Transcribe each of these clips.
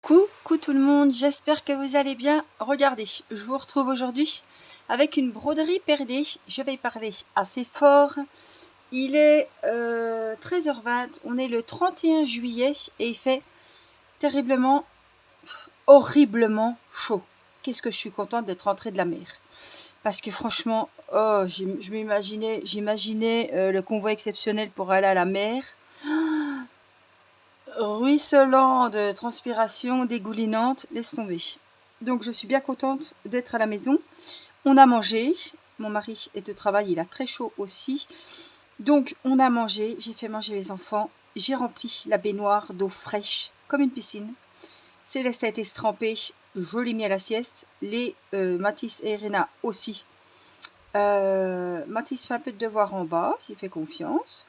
Coucou tout le monde, j'espère que vous allez bien. Regardez, je vous retrouve aujourd'hui avec une broderie perdée. Je vais parler assez fort. Il est 13h20, on est le 31 juillet et il fait terriblement, horriblement chaud. Qu'est-ce que je suis contente d'être rentrée de la mer. Parce que franchement, j'imaginais le convoi exceptionnel pour aller à la mer. Ruisselant de transpiration dégoulinante, laisse tomber. Donc je suis bien contente d'être à la maison. On a mangé, mon mari est au travail, il a très chaud aussi. Donc on a mangé, j'ai fait manger les enfants, j'ai rempli la baignoire d'eau fraîche comme une piscine. Céleste a été trempée, je l'ai mis à la sieste. Les Mathis et Irina aussi. Mathis fait un peu de devoir en bas, j'ai fait confiance.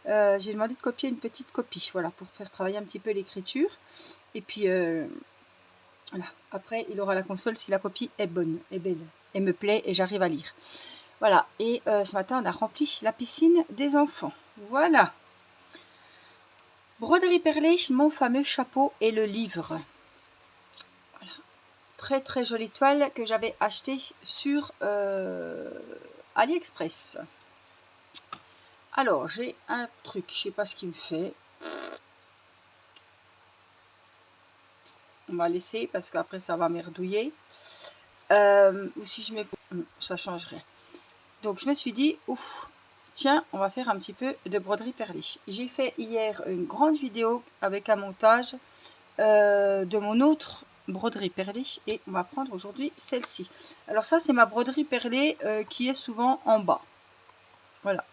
J'ai demandé de copier une petite copie, voilà, pour faire travailler un petit peu l'écriture. Et puis, voilà. Après, il aura la console si la copie est bonne, est belle, et me plaît, et j'arrive à lire. Voilà, et ce matin, on a rempli la piscine des enfants. Voilà. Broderie perlée, mon fameux chapeau et le livre. Voilà. Très très jolie toile que j'avais achetée sur AliExpress. Alors, j'ai un truc, je sais pas ce qu'il me fait. On va laisser parce qu'après ça va merdouiller. Ou si je mets... ça change rien. Donc, je me suis dit, ouf, tiens, on va faire un petit peu de broderie perlée. J'ai fait hier une grande vidéo avec un montage de mon autre broderie perlée. Et on va prendre aujourd'hui celle-ci. Alors ça, c'est ma broderie perlée qui est souvent en bas. Voilà.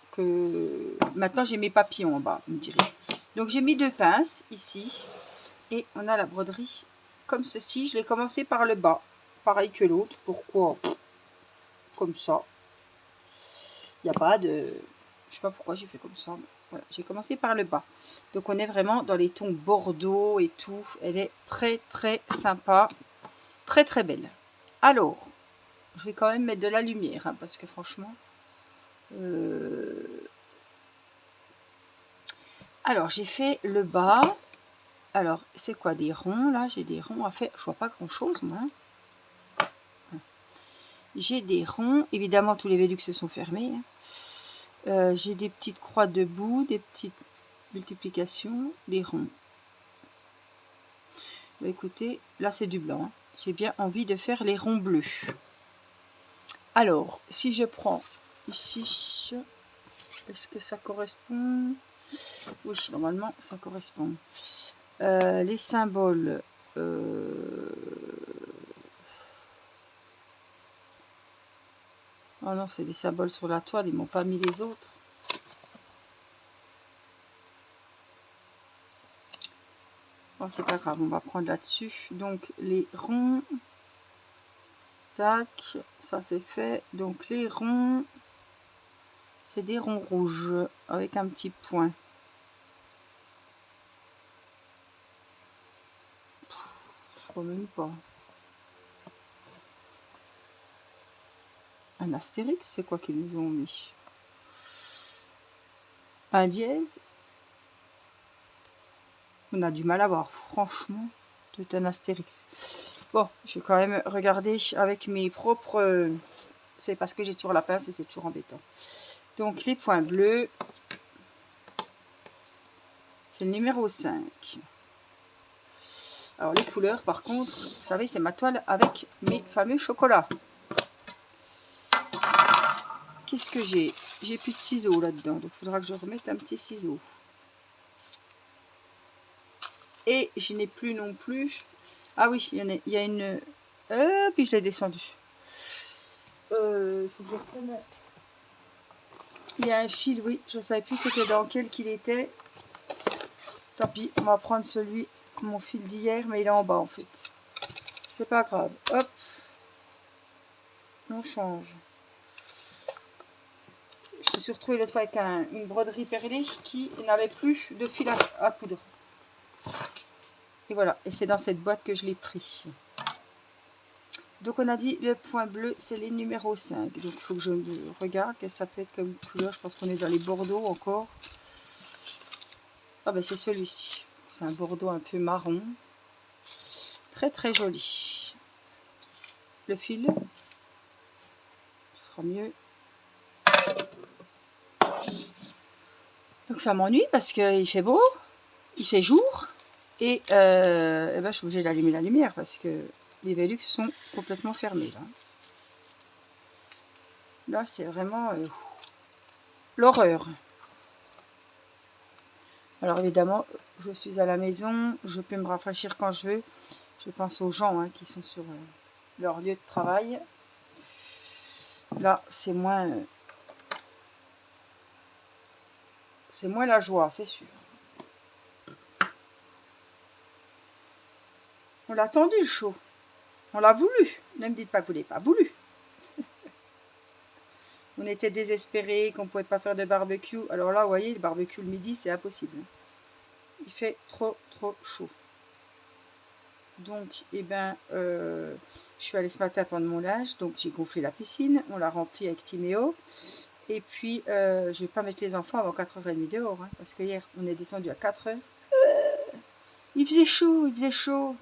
Maintenant, j'ai mes papillons en bas, vous me direz. Donc, j'ai mis 2 pinces ici. Et on a la broderie comme ceci. Je l'ai commencé par le bas. Pareil que l'autre. Pourquoi? Comme ça. Il n'y a pas de... Je sais pas pourquoi j'ai fait comme ça. Voilà, j'ai commencé par le bas. Donc, on est vraiment dans les tons bordeaux et tout. Elle est très, très sympa. Très, très belle. Alors, je vais quand même mettre de la lumière. Hein, parce que franchement... Alors, j'ai fait le bas. Alors, c'est quoi des ronds là? J'ai des ronds à faire. Je vois pas grand chose moi. J'ai des ronds. Évidemment, tous les Velux se sont fermés. J'ai des petites croix debout, des petites multiplications, des ronds. Bah, écoutez, là c'est du blanc. Hein. J'ai bien envie de faire les ronds bleus. Alors, si je prends ici, est-ce que ça correspond? Oui, normalement ça correspond. Les symboles. Oh non, c'est des symboles sur la toile, ils m'ont pas mis les autres. Bon, c'est pas grave, on va prendre là-dessus. Donc, les ronds. Tac, ça c'est fait. Donc, les ronds, c'est des ronds rouges avec un petit point. Je crois même pas. Un astérix, c'est quoi qu'ils nous ont mis? Un dièse. On a du mal à voir, franchement. C'est un astérix. Bon, je vais quand même regarder avec mes propres... c'est parce que j'ai toujours la pince et c'est toujours embêtant. Donc, les points bleus. C'est le numéro 5. Alors, les couleurs, par contre, vous savez, c'est ma toile avec mes fameux chocolats. Qu'est-ce que j'ai? J'ai plus de ciseaux là-dedans, donc il faudra que je remette un petit ciseau. Et je n'ai plus non plus... Ah oui, il y a une... puis je l'ai descendu. Il faut que je reprenne... Il y a un fil, oui, je ne savais plus c'était dans quel qu'il était. Tant pis, on va prendre celui, mon fil d'hier, mais il est en bas en fait. C'est pas grave. Hop. On change. Je me suis retrouvée l'autre fois avec une broderie perlée qui n'avait plus de fil à coudre. Et voilà, et c'est dans cette boîte que je l'ai pris. Donc on a dit le point bleu, c'est les numéros 5. Donc il faut que je regarde qu'est-ce que ça peut être comme couleur. Je pense qu'on est dans les bordeaux encore. Ah ben c'est celui-ci. C'est un bordeaux un peu marron. très très joli. Le fil sera mieux. Donc ça m'ennuie parce qu'il fait beau, il fait jour et, ben, je suis obligée d'allumer la lumière parce que les Velux sont complètement fermés là. Là c'est vraiment l'horreur. Alors évidemment je suis à la maison, je peux me rafraîchir quand je veux. Je pense aux gens hein, qui sont sur leur lieu de travail. Là c'est moins la joie, c'est sûr. On l'a attendu le show. On l'a voulu. Ne me dites pas que vous ne l'avez pas voulu. On était désespérés qu'on ne pouvait pas faire de barbecue. Alors là, vous voyez, le barbecue le midi, c'est impossible. Il fait trop chaud. Donc, eh ben, je suis allée ce matin prendre mon linge. Donc, j'ai gonflé la piscine. On l'a remplie avec Timéo. Et puis, je ne vais pas mettre les enfants avant 4h30 dehors. Hein, parce que hier, on est descendu à 4h. Il faisait chaud, il faisait chaud.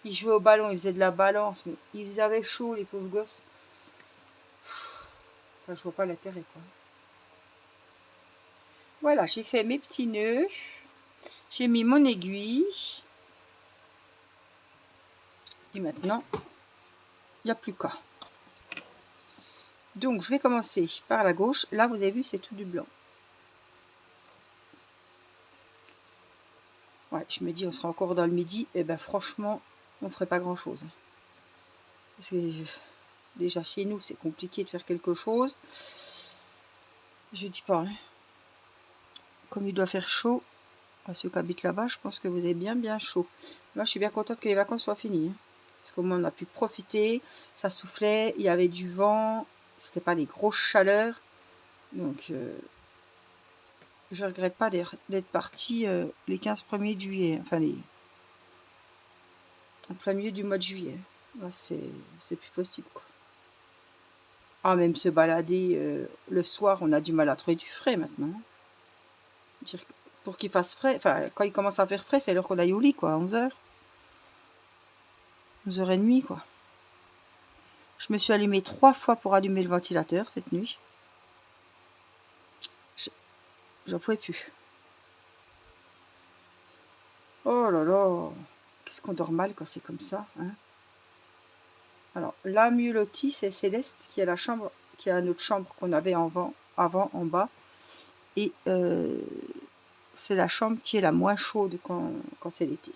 Ils jouaient au ballon, ils faisaient de la balance. Mais ils avaient chaud, les pauvres gosses. Enfin, je vois pas l'intérêt, quoi. Voilà, j'ai fait mes petits nœuds. J'ai mis mon aiguille. Et maintenant, il n'y a plus qu'à. Donc, je vais commencer par la gauche. Là, vous avez vu, c'est tout du blanc. Ouais, je me dis, on sera encore dans le midi. Et ben, franchement, on ne ferait pas grand-chose. Parce que déjà, chez nous, c'est compliqué de faire quelque chose. Je dis pas, hein. Comme il doit faire chaud, à ceux qui habitent là-bas, je pense que vous avez bien chaud. Moi, je suis bien contente que les vacances soient finies. Hein. Parce qu'au moins, on a pu profiter. Ça soufflait, il y avait du vent. C'était pas des grosses chaleurs. Donc, je regrette pas d'être partie les 15 premiers de juillet. Enfin, en plein milieu du mois de juillet. Là, c'est plus possible, quoi. Ah, même se balader le soir, on a du mal à trouver du frais maintenant. Dire que pour qu'il fasse frais, enfin, quand il commence à faire frais, c'est l'heure qu'on aille au lit, quoi, à 11h. 11h30, quoi. Je me suis allumée 3 fois pour allumer le ventilateur cette nuit. J'en pouvais plus. Oh là là, qu'est-ce qu'on dort mal quand c'est comme ça, hein. Alors, la mieux lotie, c'est Céleste qui a la chambre, qui a notre chambre qu'on avait avant en bas. Et c'est la chambre qui est la moins chaude quand c'est l'été.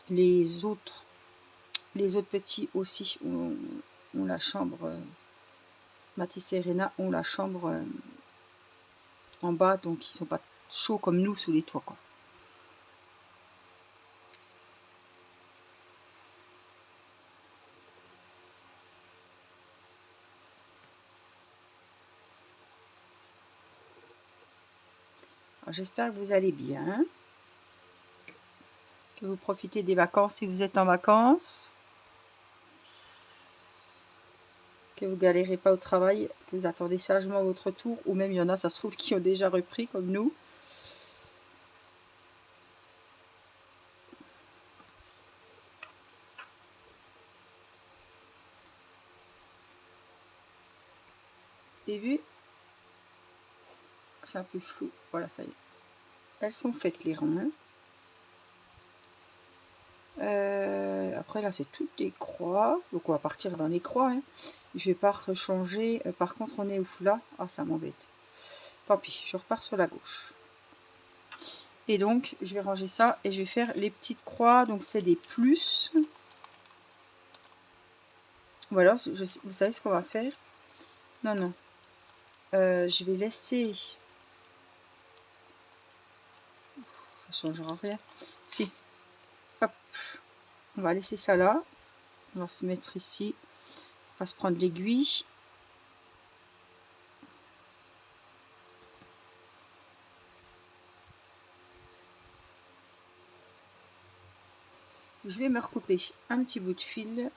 Les autres petits aussi ont la chambre, Mathis et Rena ont la chambre en bas, donc ils sont pas chauds comme nous sous les toits, quoi. J'espère que vous allez bien, que vous profitez des vacances si vous êtes en vacances, que vous galérez pas au travail, que vous attendez sagement votre tour, ou même il y en a, ça se trouve, qui ont déjà repris comme nous. Et vu, c'est un peu flou, voilà, ça y est. Elles sont faites les ronds. Après là c'est toutes des croix, donc on va partir dans les croix, hein. Je vais pas rechanger. Par contre on est où là? Ah, ça m'embête, tant pis, je repars sur la gauche. Et donc je vais ranger ça et je vais faire les petites croix, donc c'est des plus. Voilà, vous savez ce qu'on va faire? Non, je vais laisser, ça changera rien, si, hop, on va laisser ça là, on va se mettre ici, on va se prendre l'aiguille. Je vais me recouper un petit bout de fil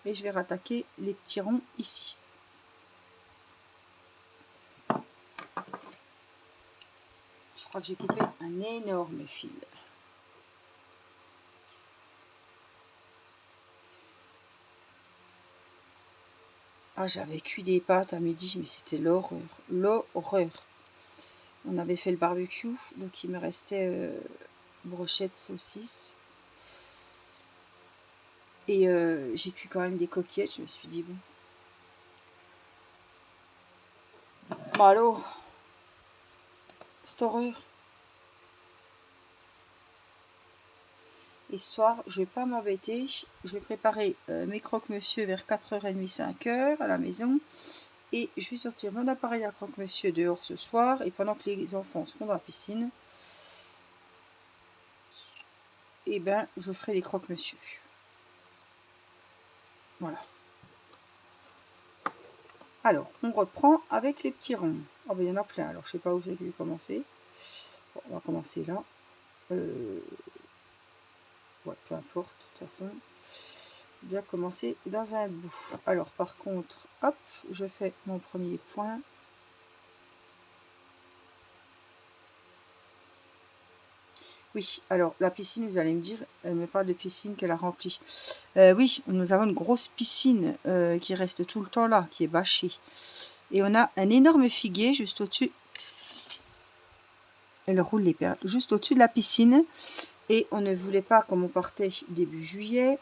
et je vais rattaquer les petits ronds ici. Je crois que j'ai coupé un énorme fil. Ah, j'avais cuit des pâtes à midi, mais c'était l'horreur. L'horreur. On avait fait le barbecue, donc il me restait brochettes, saucisses. Et j'ai cuit quand même des coquillettes. Je me suis dit, bon. Bon alors, cette horreur. Et ce soir, je vais pas m'embêter. Je vais préparer mes croque-monsieur vers 4h30, 5h à la maison. Et je vais sortir mon appareil à croque-monsieur dehors ce soir. Et pendant que les enfants seront dans la piscine, et ben, je ferai les croque-monsieur. Voilà. Alors, on reprend avec les petits ronds. Oh, ben, il y en a plein. Alors, je sais pas où vous avez commencer. Bon, on va commencer là. Ouais, peu importe, de toute façon. Bien commencer dans un bout. Alors, par contre, hop, je fais mon premier point. Oui, alors, la piscine, vous allez me dire, elle me parle de piscine qu'elle a remplie. Oui, nous avons une grosse piscine qui reste tout le temps là, qui est bâchée. Et on a un énorme figuier juste au-dessus. Elle roule les perles. Juste au-dessus de la piscine. Et on ne voulait pas, comme on partait début juillet,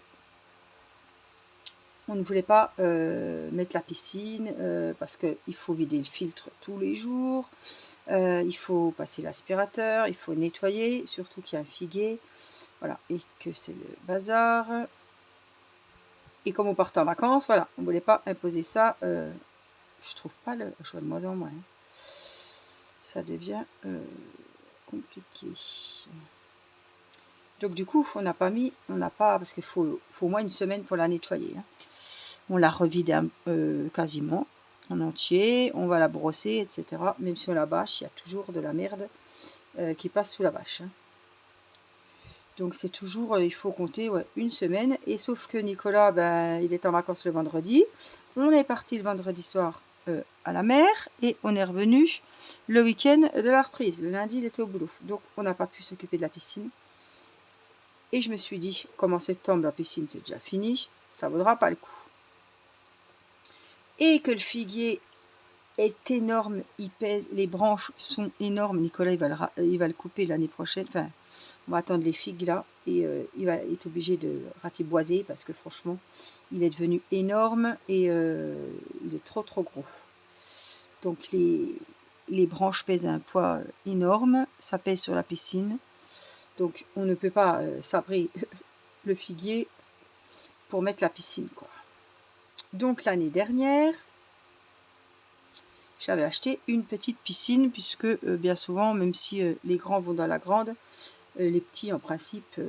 on ne voulait pas mettre la piscine parce qu'il faut vider le filtre tous les jours. Il faut passer l'aspirateur, il faut nettoyer, surtout qu'il y a un figuier. Voilà, et que c'est le bazar. Et comme on partait en vacances, voilà, on ne voulait pas imposer ça. Je trouve pas le choix de moins en moins. Ça devient compliqué. Donc du coup, on n'a pas, parce qu'il faut au moins une semaine pour la nettoyer. Hein. On la revide quasiment en entier, on va la brosser, etc. Même si on la bâche, il y a toujours de la merde qui passe sous la bâche. Hein. Donc c'est toujours, il faut compter une semaine. Et sauf que Nicolas, ben, il est en vacances le vendredi. On est parti le vendredi soir à la mer et on est revenu le week-end de la reprise. Le lundi, il était au boulot. Donc on n'a pas pu s'occuper de la piscine. Et je me suis dit, comme en septembre, la piscine c'est déjà fini, ça vaudra pas le coup. Et que le figuier est énorme, il pèse, les branches sont énormes. Nicolas, il va le couper l'année prochaine. Enfin, on va attendre les figues là. Et il va être obligé de ratiboiser parce que franchement, il est devenu énorme et il est trop gros. Donc les branches pèsent un poids énorme. Ça pèse sur la piscine. Donc on ne peut pas sabrer le figuier pour mettre la piscine, quoi. Donc l'année dernière, j'avais acheté une petite piscine puisque bien souvent, même si les grands vont dans la grande, les petits en principe,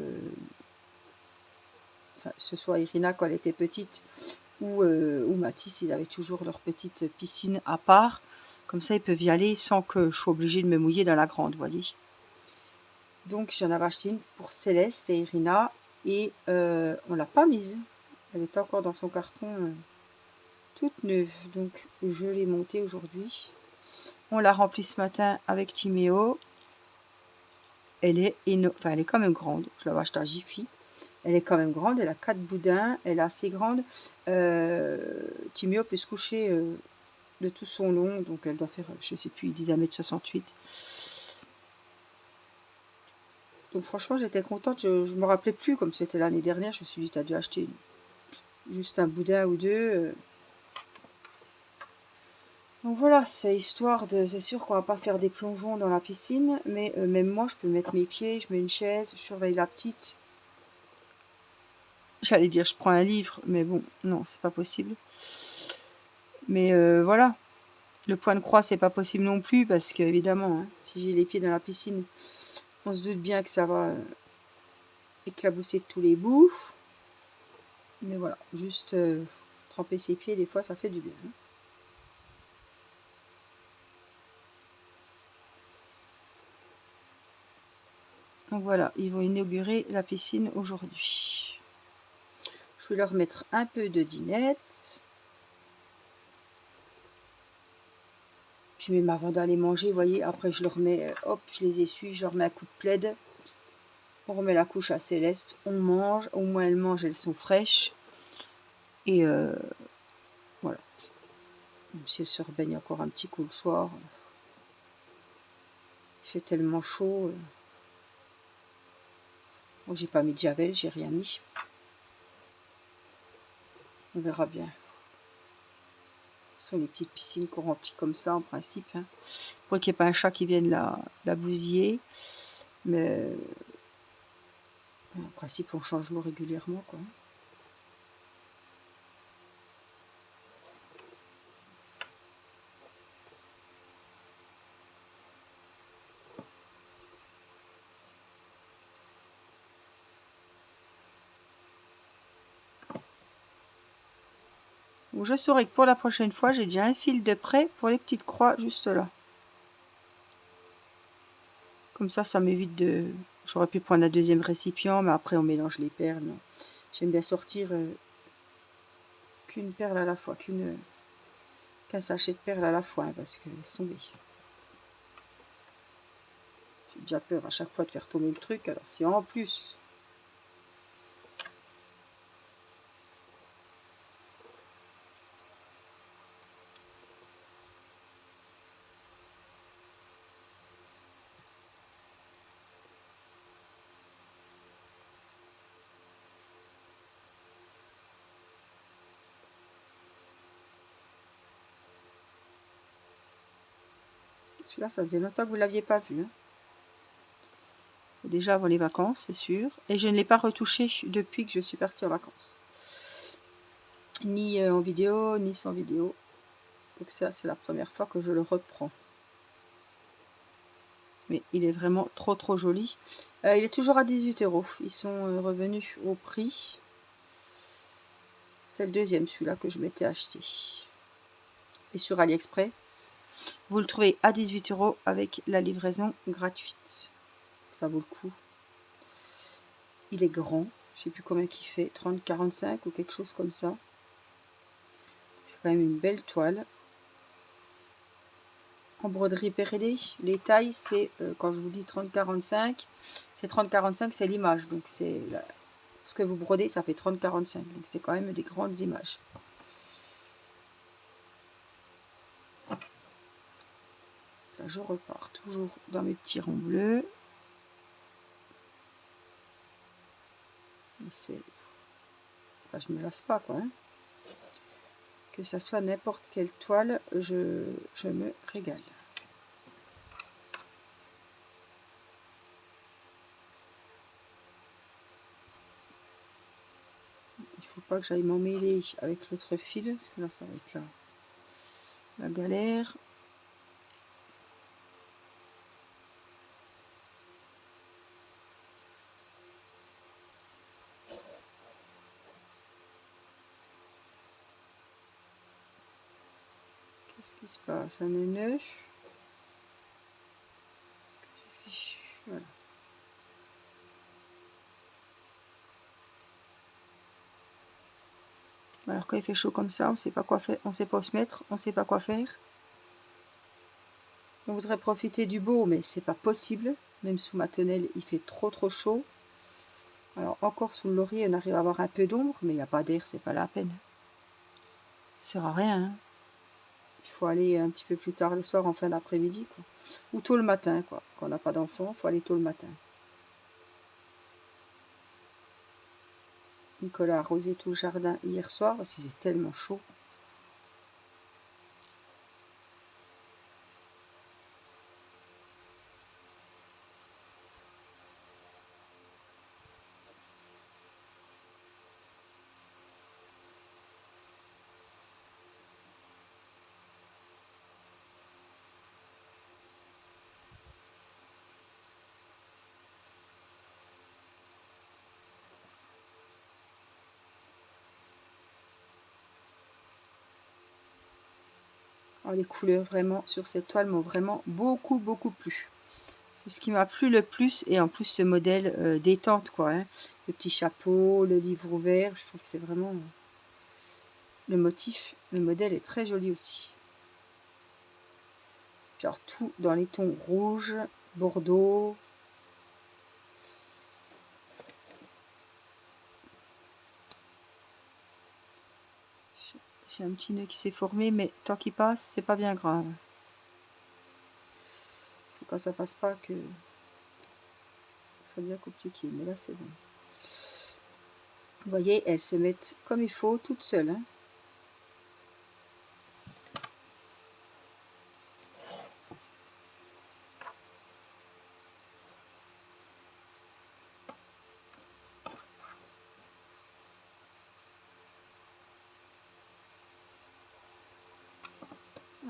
enfin, ce soit Irina quand elle était petite ou Mathis, ils avaient toujours leur petite piscine à part. Comme ça, ils peuvent y aller sans que je sois obligée de me mouiller dans la grande, vous voyez. Donc j'en avais acheté une pour Céleste et Irina et on l'a pas mise. Elle était encore dans son carton toute neuve. Donc je l'ai montée aujourd'hui. On l'a remplie ce matin avec Timéo. Elle est elle est quand même grande. Je l'avais achetée à Jiffy. Elle est quand même grande. Elle a 4 boudins. Elle est assez grande. Timéo peut se coucher de tout son long. Donc elle doit faire, je sais plus, 10 1m68. Donc franchement, j'étais contente. Je me rappelais plus comme c'était l'année dernière. Je me suis dit, tu as dû acheter juste un boudin ou deux. Donc voilà, c'est histoire de... C'est sûr qu'on va pas faire des plongeons dans la piscine. Mais même moi, je peux mettre mes pieds. Je mets une chaise. Je surveille la petite. J'allais dire, je prends un livre. Mais bon, non, c'est pas possible. Mais voilà. Le point de croix, c'est pas possible non plus. Parce que évidemment, hein, si j'ai les pieds dans la piscine, on se doute bien que ça va éclabousser de tous les bouts. Mais voilà, juste tremper ses pieds, des fois, ça fait du bien. Hein. Donc voilà, ils vont inaugurer la piscine aujourd'hui. Je vais leur mettre un peu de dinette. Puis même avant d'aller manger, vous voyez, après je le remets, hop, je les essuie, je leur mets un coup de plaid. On remet la couche à Céleste, on mange, au moins elle mange, elles sont fraîches. Et voilà. Même si elle se rebaigne encore un petit coup le soir. Il fait tellement chaud. Bon, j'ai pas mis de javel, j'ai rien mis. On verra bien. Ce sont les petites piscines qu'on remplit comme ça en principe. Hein. Pour qu'il n'y ait pas un chat qui vienne la bousiller. Mais en principe, on change l'eau régulièrement, quoi. Donc, je saurai que pour la prochaine fois, j'ai déjà un fil de près pour les petites croix juste là. Comme ça m'évite de... J'aurais pu prendre un deuxième récipient, mais après on mélange les perles. J'aime bien sortir qu'une perle à la fois, qu'un sachet de perles à la fois, hein, parce que laisse tomber. J'ai déjà peur à chaque fois de faire tomber le truc, alors si en plus... Celui-là, ça faisait longtemps que vous ne l'aviez pas vu. Hein. Déjà avant les vacances, c'est sûr. Et je ne l'ai pas retouché depuis que je suis partie en vacances. Ni en vidéo, ni sans vidéo. Donc ça, c'est la première fois que je le reprends. Mais il est vraiment trop joli. Il est toujours à 18 €. Ils sont revenus au prix. C'est le deuxième, celui-là, que je m'étais acheté. Et sur AliExpress, vous le trouvez à 18 € avec la livraison gratuite. Ça vaut le coup. Il est grand. Je ne sais plus combien il fait. 30-45 ou quelque chose comme ça. C'est quand même une belle toile. En broderie Pérédé, les tailles, c'est, quand je vous dis 30-45, c'est 30-45, c'est l'image. Donc, c'est ce que vous brodez, ça fait 30-45. Donc, c'est quand même des grandes images. Là, je repars toujours dans mes petits ronds bleus. C'est... Enfin, je me lasse pas, quoi. Hein. Que ça soit n'importe quelle toile, je me régale. Il faut pas que j'aille m'emmêler avec l'autre fil, parce que là, ça va être la galère. Qu'est-ce qui se passe? Un nœud. Est-ce que j'ai fichu? Voilà. Alors quand il fait chaud comme ça, on sait pas quoi faire, on sait pas où se mettre, on sait pas quoi faire. On voudrait profiter du beau, mais c'est pas possible. Même sous ma tonnelle, il fait trop chaud. Alors encore sous le laurier, on arrive à avoir un peu d'ombre, mais il n'y a pas d'air, c'est pas la peine. Ça sert à rien. Hein. Il faut aller un petit peu plus tard le soir, en fin d'après-midi, quoi. Ou tôt le matin, quoi. Quand on n'a pas d'enfant, il faut aller tôt le matin. Nicolas a arrosé tout le jardin hier soir parce qu'il faisait tellement chaud. Alors, les couleurs vraiment sur cette toile m'ont vraiment beaucoup plu. C'est ce qui m'a plu le plus, et en plus ce modèle détente, quoi. Hein. Le petit chapeau, le livre ouvert, je trouve que c'est vraiment... le motif, le modèle est très joli aussi. Puis alors tout dans les tons rouge, bordeaux. J'ai un petit nœud qui s'est formé, mais tant qu'il passe, c'est pas bien grave. C'est quand ça passe pas que ça devient compliqué, mais là c'est bon. Vous voyez, elles se mettent comme il faut, toutes seules. Hein.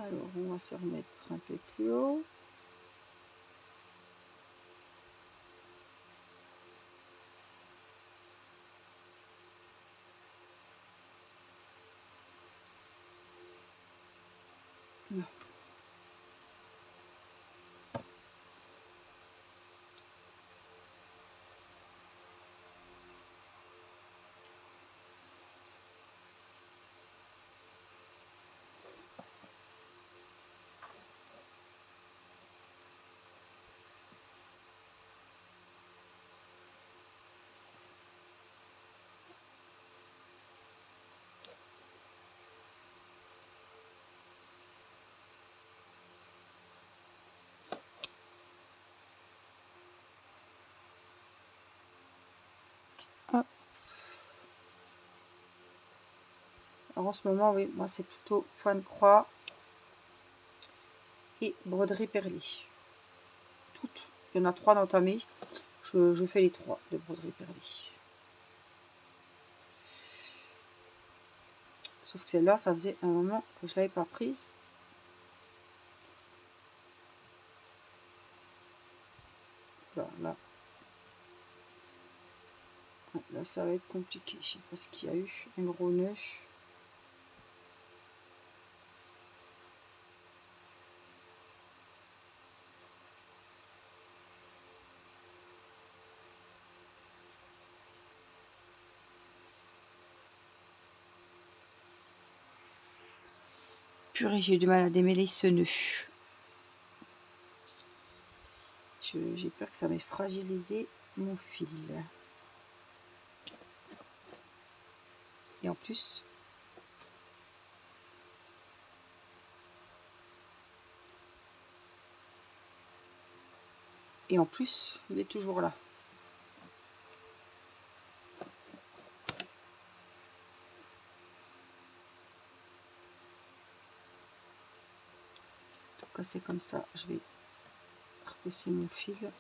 Alors, on va se remettre un peu plus haut. Hop. Alors en ce moment, oui, moi c'est plutôt point de croix et broderie perlée. Toutes. Il y en a 3 d'entamées. Je fais les 3 de broderie perlée. Sauf que celle-là, ça faisait un moment que je ne l'avais pas prise. Là. Là, ça va être compliqué. Je sais pas ce qu'il y a eu. Un gros nœud. Purée, j'ai eu du mal à démêler ce nœud. J'ai peur que ça m'ait fragilisé mon fil. Et en plus... il est toujours là. Donc c'est comme ça, je vais repousser mon fil.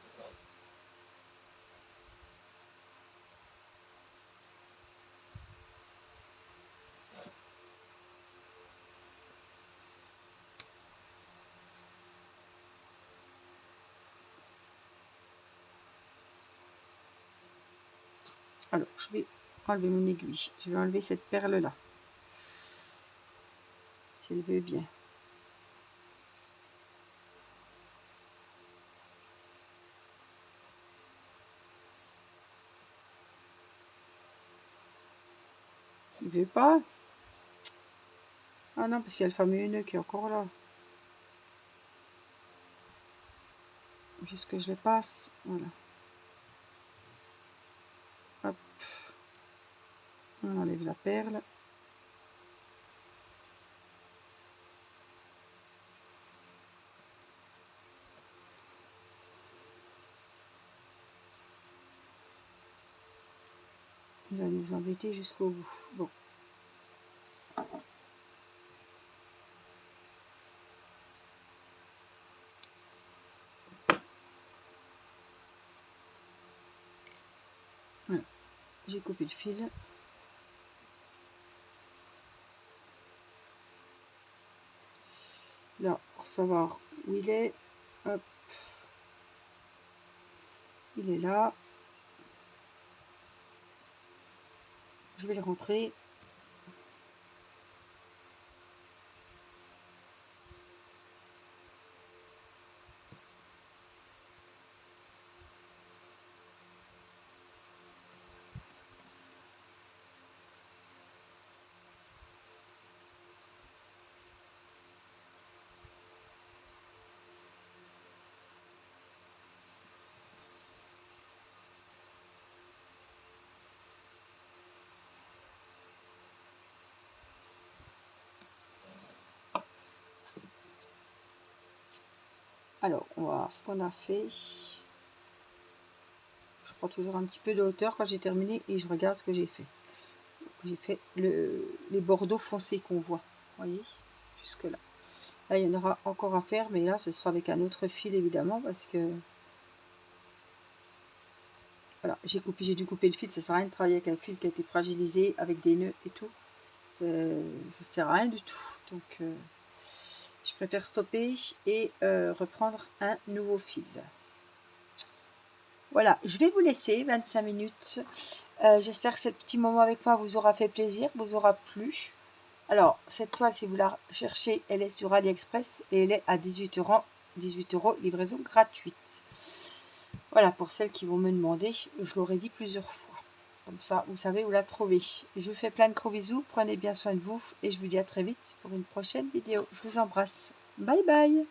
Alors, je vais enlever mon aiguille. Je vais enlever cette perle-là. Si elle veut bien. Il veut pas. Ah non, parce qu'il y a le fameux nœud qui est encore là. Juste que je le passe. Voilà. Hop. On enlève la perle. Il va nous embêter jusqu'au bout. Bon. Voilà. J'ai coupé le fil. Là, pour savoir où il est. Hop. Il est là. Je vais le rentrer. Alors, on va voir ce qu'on a fait. Je prends toujours un petit peu de hauteur quand j'ai terminé et je regarde ce que j'ai fait. J'ai fait les bordeaux foncés qu'on voit. Vous voyez, jusque là. Là, il y en aura encore à faire, mais là, ce sera avec un autre fil, évidemment, parce que... Voilà, j'ai dû couper le fil. Ça sert à rien de travailler avec un fil qui a été fragilisé, avec des nœuds et tout. Ça sert à rien du tout. Donc, je préfère stopper et reprendre un nouveau fil. Voilà, je vais vous laisser 25 minutes. J'espère que ce petit moment avec moi vous aura fait plaisir, vous aura plu. Alors, cette toile, si vous la cherchez, elle est sur AliExpress et elle est à 18 €, 18 €, livraison gratuite. Voilà, pour celles qui vont me demander, je l'aurais dit plusieurs fois. Comme ça, vous savez où la trouver. Je vous fais plein de gros bisous, prenez bien soin de vous et je vous dis à très vite pour une prochaine vidéo. Je vous embrasse. Bye bye.